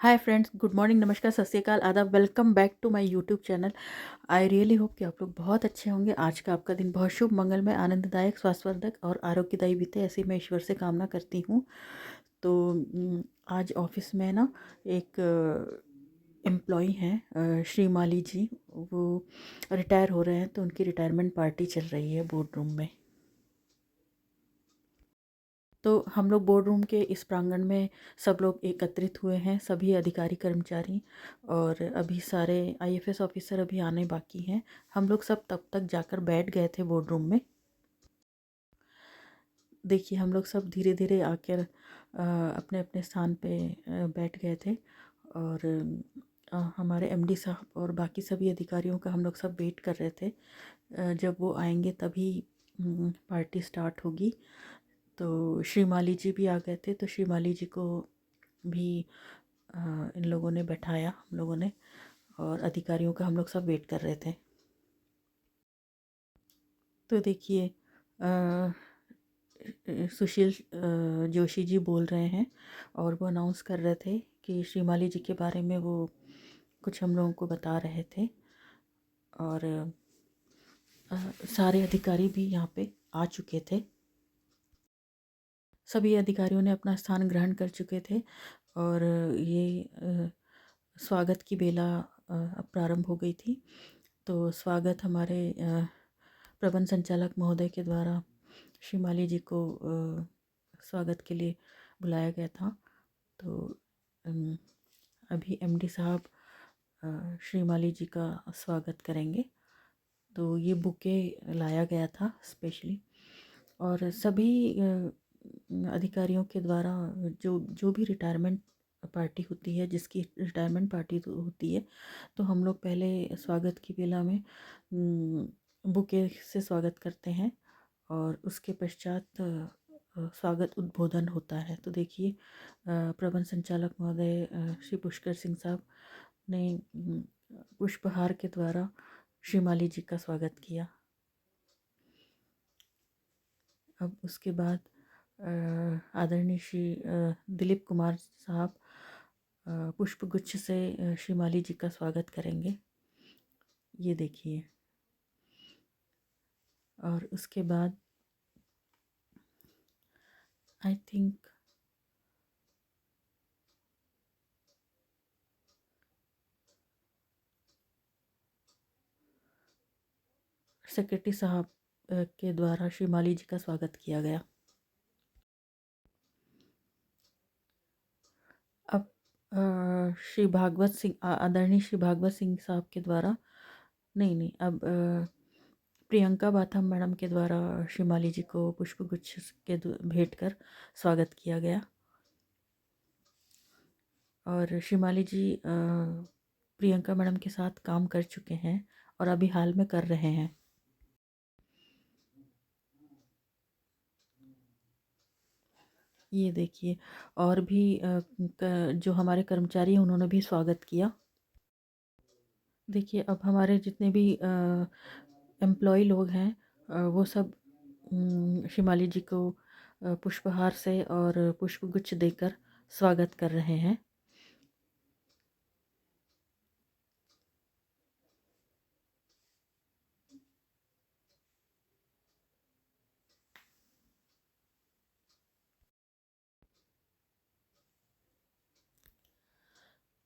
Hi friends, good morning, नमस्कार, सत श्री अकाल, आदाब। Welcome back to my YouTube channel. I really hope कि आप लोग बहुत अच्छे होंगे। आज का आपका दिन बहुत शुभ, मंगलमय, आनंददायक, स्वास्थ्यवर्धक और आरोग्यदायी बीते, ऐसी मैं ईश्वर से कामना करती हूँ। तो आज ऑफिस में ना एक एम्प्लॉई हैं, श्री माली जी। वो रिटायर हो रहे हैं, तो उनकी रिटायरमेंट पार्टी चल रही है बोर्ड रूम में। तो हम लोग बोर्ड रूम के इस प्रांगण में सब लोग एकत्रित हुए हैं, सभी अधिकारी कर्मचारी। और अभी सारे आईएफएस ऑफिसर अभी आने बाकी हैं। हम लोग सब तब तक जाकर बैठ गए थे बोर्ड रूम में। देखिए, हम लोग सब धीरे धीरे आकर अपने अपने स्थान पे बैठ गए थे। और हमारे एमडी साहब और बाकी सभी अधिकारियों का हम लोग सब वेट कर रहे थे। जब वो आएंगे तभी पार्टी स्टार्ट होगी। तो श्री माली जी भी आ गए थे, तो श्री माली जी को भी इन लोगों ने बैठाया, हम लोगों ने। और अधिकारियों का हम लोग सब वेट कर रहे थे। तो देखिए, सुशील जोशी जी बोल रहे हैं और वो अनाउंस कर रहे थे कि श्री माली जी के बारे में वो कुछ हम लोगों को बता रहे थे। और सारे अधिकारी भी यहाँ पे आ चुके थे। सभी अधिकारियों ने अपना स्थान ग्रहण कर चुके थे और ये स्वागत की बेला अब प्रारंभ हो गई थी। तो स्वागत हमारे प्रबंध संचालक महोदय के द्वारा श्री माली जी को स्वागत के लिए बुलाया गया था। तो अभी एमडी साहब श्री माली जी का स्वागत करेंगे। तो ये बुके लाया गया था स्पेशली। और सभी अधिकारियों के द्वारा जो जो भी रिटायरमेंट पार्टी होती है, जिसकी रिटायरमेंट पार्टी होती है, तो हम लोग पहले स्वागत की बेला में बुके से स्वागत करते हैं और उसके पश्चात स्वागत उद्बोधन होता है। तो देखिए, प्रबंध संचालक महोदय श्री पुष्कर सिंह साहब ने पुष्पहार के द्वारा श्री माली जी का स्वागत किया। अब उसके बाद आदरणीय श्री दिलीप कुमार साहब पुष्पगुच्छ से श्री माली जी का स्वागत करेंगे। ये देखिए। और उसके बाद आई थिंक सेक्रेटरी साहब के द्वारा श्री माली जी का स्वागत किया गया। अब श्री भागवत सिंह, आदरणीय श्री भागवत सिंह साहब के द्वारा, नहीं, अब प्रियंका बाथम मैडम के द्वारा श्री माली जी को पुष्पगुच्छ के भेंट कर स्वागत किया गया। और श्री माली जी प्रियंका मैडम के साथ काम कर चुके हैं और अभी हाल में कर रहे हैं। ये देखिए। और भी जो हमारे कर्मचारी हैं उन्होंने भी स्वागत किया। देखिए, अब हमारे जितने भी एम्प्लॉय लोग हैं वो सब शिमाली जी को पुष्पहार से और पुष्पगुच्छ देकर स्वागत कर रहे हैं।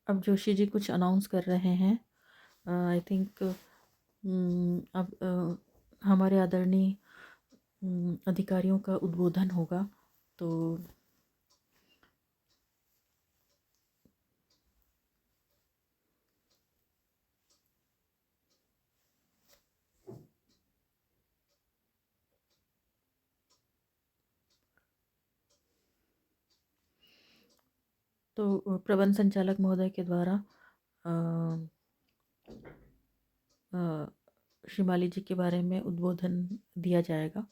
अब जोशी जी कुछ अनाउंस कर रहे हैं। आई थिंक अब हमारे आदरणीय अधिकारियों का उद्बोधन होगा। तो प्रबंध संचालक महोदय के द्वारा शिमाली जी के बारे में उद्बोधन दिया जाएगा।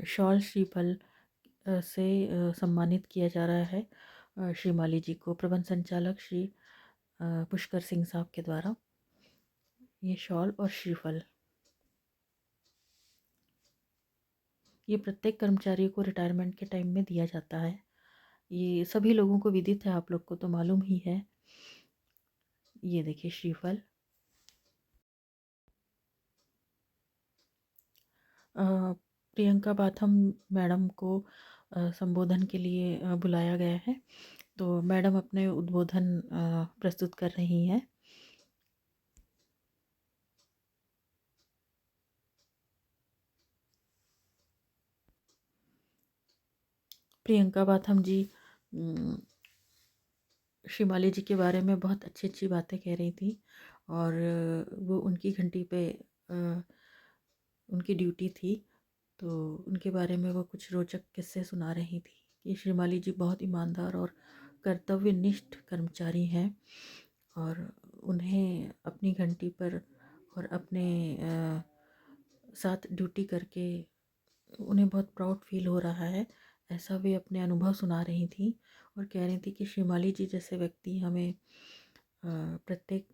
शॉल श्रीफल से सम्मानित किया जा रहा है श्री माली जी को, प्रबंध संचालक श्री पुष्कर सिंह साहब के द्वारा। ये शॉल और श्रीफल ये प्रत्येक कर्मचारी को रिटायरमेंट के टाइम में दिया जाता है। ये सभी लोगों को विदित है, आप लोग को तो मालूम ही है। ये देखिए श्रीफल। अ, प्रियंका बाथम मैडम को संबोधन के लिए बुलाया गया है। तो मैडम अपने उद्बोधन प्रस्तुत कर रही हैं। प्रियंका बाथम जी शिमाली जी के बारे में बहुत अच्छी अच्छी बातें कह रही थी, और वो उनकी घंटी पे अ, उनकी ड्यूटी थी, तो उनके बारे में वो कुछ रोचक किस्से सुना रही थी कि शिमाली जी बहुत ईमानदार और कर्तव्यनिष्ठ कर्मचारी हैं, और उन्हें अपनी घंटी पर और अपने साथ ड्यूटी करके उन्हें बहुत प्राउड फील हो रहा है। ऐसा वे अपने अनुभव सुना रही थी, और कह रही थी कि शिमाली जी जैसे व्यक्ति हमें प्रत्येक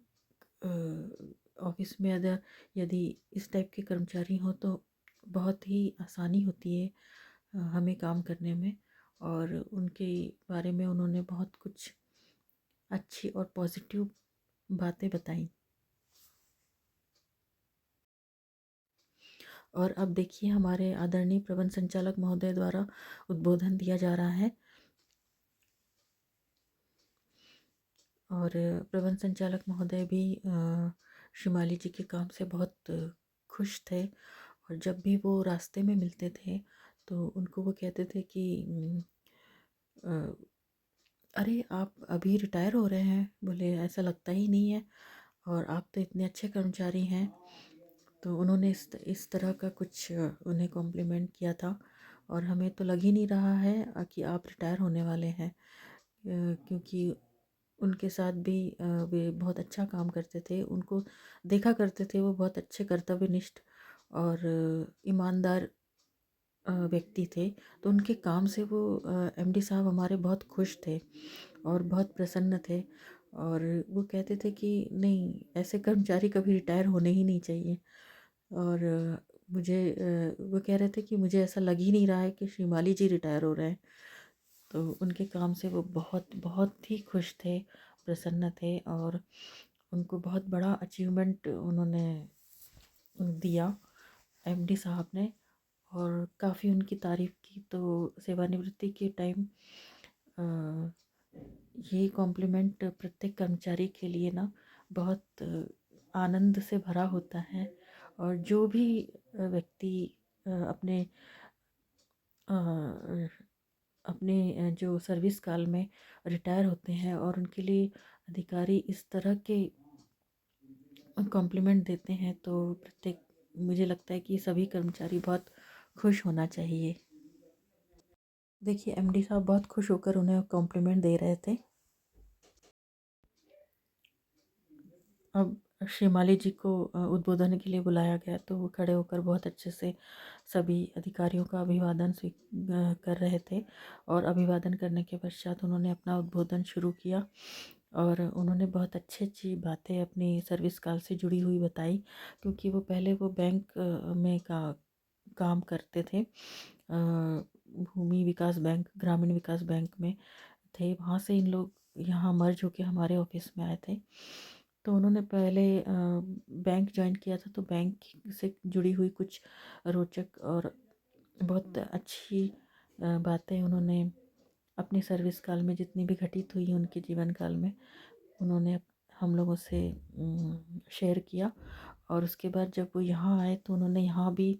ऑफिस में अगर यदि इस टाइप के कर्मचारी हों तो बहुत ही आसानी होती है हमें काम करने में। और उनके बारे में उन्होंने बहुत कुछ अच्छी और पॉजिटिव बातें बताई। और अब देखिए हमारे आदरणीय प्रबंध संचालक महोदय द्वारा उद्बोधन दिया जा रहा है, और प्रबंध संचालक महोदय भी शिमाली जी के काम से बहुत खुश थे। और जब भी वो रास्ते में मिलते थे तो उनको वो कहते थे कि अरे आप अभी रिटायर हो रहे हैं? बोले ऐसा लगता ही नहीं है, और आप तो इतने अच्छे कर्मचारी हैं। तो उन्होंने इस तरह का कुछ उन्हें कॉम्प्लीमेंट किया था, और हमें तो लग ही नहीं रहा है कि आप रिटायर होने वाले हैं, क्योंकि उनके साथ भी वे बहुत अच्छा काम करते थे। उनको देखा करते थे, वो बहुत अच्छे कर्तव्यनिष्ठ और ईमानदार व्यक्ति थे। तो उनके काम से वो एमडी साहब हमारे बहुत खुश थे और बहुत प्रसन्न थे, और वो कहते थे कि नहीं, ऐसे कर्मचारी कभी रिटायर होने ही नहीं चाहिए। और वो कह रहे थे कि मुझे ऐसा लग ही नहीं रहा है कि शिमाली जी रिटायर हो रहे हैं। तो उनके काम से वो बहुत बहुत ही खुश थे, प्रसन्न थे, और उनको बहुत बड़ा अचीवमेंट उन्होंने दिया एमडी साहब ने, और काफ़ी उनकी तारीफ़ की। तो सेवानिवृत्ति के टाइम ये कॉम्प्लीमेंट प्रत्येक कर्मचारी के लिए ना बहुत आनंद से भरा होता है। और जो भी व्यक्ति अपने जो सर्विस काल में रिटायर होते हैं और उनके लिए अधिकारी इस तरह के कॉम्प्लीमेंट देते हैं, तो प्रत्येक मुझे लगता है कि सभी कर्मचारी बहुत खुश होना चाहिए। देखिए एमडी साहब बहुत खुश होकर उन्हें कॉम्प्लीमेंट दे रहे थे। अब शिमाली जी को उद्बोधन के लिए बुलाया गया, तो वो खड़े होकर बहुत अच्छे से सभी अधिकारियों का अभिवादन कर रहे थे, और अभिवादन करने के पश्चात उन्होंने अपना उद्बोधन शुरू किया, और उन्होंने बहुत अच्छी अच्छी बातें अपनी सर्विस काल से जुड़ी हुई बताई, क्योंकि वो पहले वो बैंक में काम करते थे, भूमि विकास बैंक, ग्रामीण विकास बैंक में थे। वहाँ से इन लोग यहाँ मर्ज होके हमारे ऑफिस में आए थे। तो उन्होंने पहले बैंक ज्वाइन किया था, तो बैंक से जुड़ी हुई कुछ रोचक और बहुत अच्छी बातें उन्होंने अपनी सर्विस काल में जितनी भी घटित हुई उनके जीवन काल में उन्होंने हम लोगों से शेयर किया। और उसके बाद जब वो यहाँ आए तो उन्होंने यहाँ भी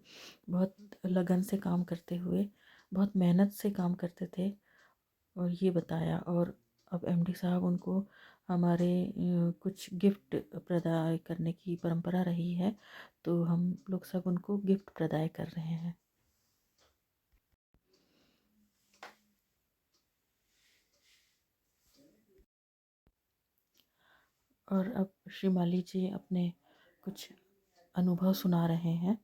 बहुत लगन से काम करते हुए, बहुत मेहनत से काम करते थे, और ये बताया। और अब एमडी साहब उनको हमारे कुछ गिफ्ट प्रदाय करने की परंपरा रही है, तो हम लोग सब उनको गिफ्ट प्रदाय कर रहे हैं। और अब श्रीमाली जी अपने कुछ अनुभव सुना रहे हैं,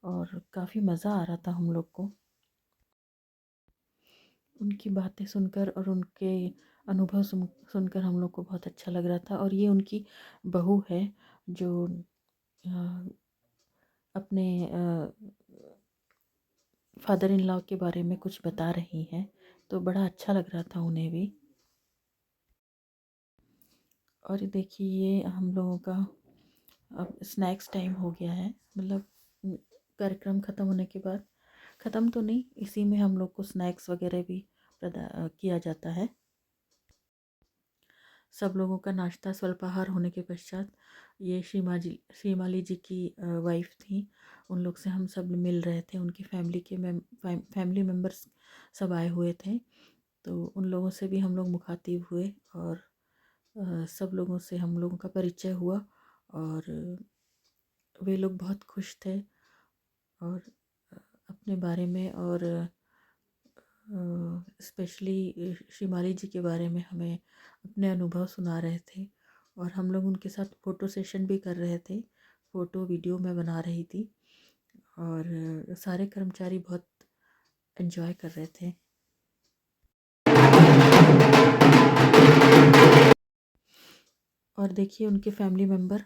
और काफ़ी मज़ा आ रहा था हम लोग को उनकी बातें सुनकर, और उनके अनुभव सुनकर हम लोग को बहुत अच्छा लग रहा था। और ये उनकी बहू है जो अ, अपने फादर इन लॉ के बारे में कुछ बता रही हैं। तो बड़ा अच्छा लग रहा था उन्हें भी। और देखिए ये हम लोगों का अब स्नैक्स टाइम हो गया है, मतलब कार्यक्रम ख़त्म होने के बाद, ख़त्म तो नहीं, इसी में हम लोग को स्नैक्स वगैरह भी किया जाता है। सब लोगों का नाश्ता स्वल्पाहार होने के पश्चात ये श्रीमाली जी की वाइफ थी, उन लोग से हम सब मिल रहे थे। उनकी फैमिली मेम्बर्स सब आए हुए थे, तो उन लोगों से भी हम लोग मुखातिब हुए और सब लोगों से हम लोगों का परिचय हुआ। और वे लोग बहुत खुश थे और अपने बारे में और स्पेशली शिमाली जी के बारे में हमें अपने अनुभव सुना रहे थे। और हम लोग उनके साथ फ़ोटो सेशन भी कर रहे थे, फ़ोटो वीडियो मैं बना रही थी और सारे कर्मचारी बहुत एंजॉय कर रहे थे। और देखिए उनके फैमिली मेम्बर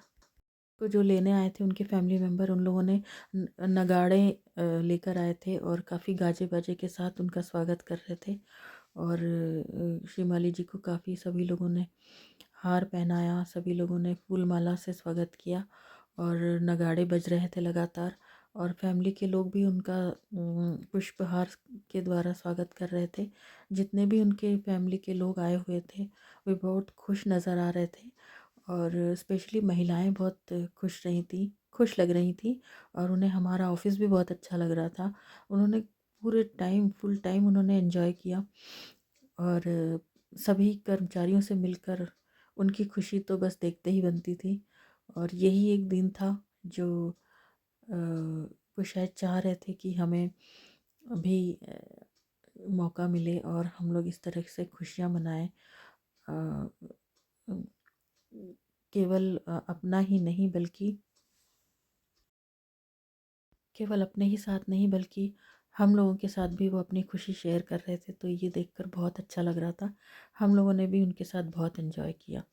को जो लेने आए थे, उनके फैमिली मेम्बर, उन लोगों ने नगाड़े लेकर आए थे और काफ़ी गाजे बाजे के साथ उनका स्वागत कर रहे थे। और शिमाली जी को काफ़ी सभी लोगों ने हार पहनाया, सभी लोगों ने फूल माला से स्वागत किया और नगाड़े बज रहे थे लगातार। और फैमिली के लोग भी उनका पुष्पहार के द्वारा स्वागत कर रहे थे। जितने भी उनके फैमिली के लोग आए हुए थे वे बहुत खुश नज़र आ रहे थे और स्पेशली महिलाएं बहुत खुश लग रही थी और उन्हें हमारा ऑफिस भी बहुत अच्छा लग रहा था। उन्होंने पूरे टाइम फुल टाइम उन्होंने एंजॉय किया और सभी कर्मचारियों से मिलकर उनकी खुशी तो बस देखते ही बनती थी। और यही एक दिन था जो वो शायद चाह रहे थे कि हमें भी मौका मिले और हम लोग इस तरह से खुशियाँ मनाएं। केवल अपना ही नहीं बल्कि केवल अपने ही साथ नहीं बल्कि हम लोगों के साथ भी वो अपनी खुशी शेयर कर रहे थे, तो ये देखकर बहुत अच्छा लग रहा था। हम लोगों ने भी उनके साथ बहुत एंजॉय किया।